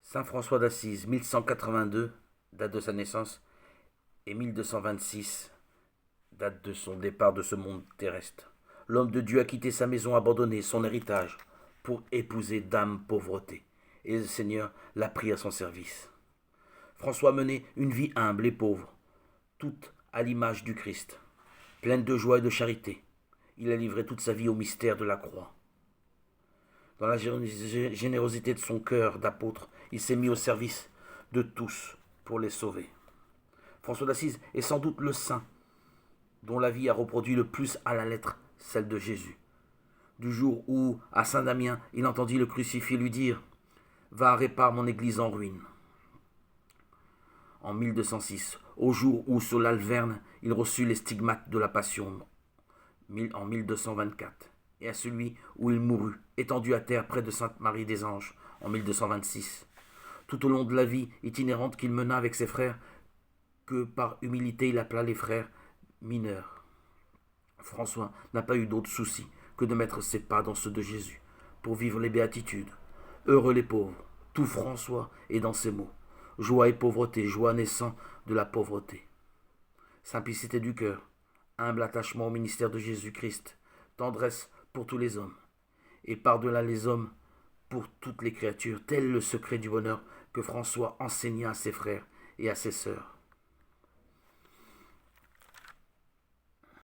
Saint François d'Assise, 1182, date de sa naissance, et 1226, date de son départ de ce monde terrestre. L'homme de Dieu a quitté sa maison abandonnée, son héritage, pour épouser Dame Pauvreté, et le Seigneur l'a pris à son service. François menait une vie humble et pauvre, toute à l'image du Christ, pleine de joie et de charité. Il a livré toute sa vie au mystère de la croix. Dans la générosité de son cœur d'apôtre, il s'est mis au service de tous pour les sauver. François d'Assise est sans doute le saint dont la vie a reproduit le plus à la lettre celle de Jésus. Du jour où, à Saint-Damien, il entendit le crucifié lui dire « Va, répare mon église en ruine ». En 1206, au jour où, sur l'Alverne, il reçut les stigmates de la Passion, en 1224, et à celui où il mourut, étendu à terre près de Sainte-Marie des Anges, en 1226. Tout au long de la vie itinérante qu'il mena avec ses frères, que par humilité il appela les frères mineurs. François n'a pas eu d'autre souci que de mettre ses pas dans ceux de Jésus, pour vivre les béatitudes. Heureux les pauvres, tout François est dans ces mots. Joie et pauvreté, joie naissant de la pauvreté. Simplicité du cœur, humble attachement au ministère de Jésus-Christ, tendresse pour tous les hommes, et par-delà les hommes, pour toutes les créatures, tel le secret du bonheur que François enseigna à ses frères et à ses sœurs.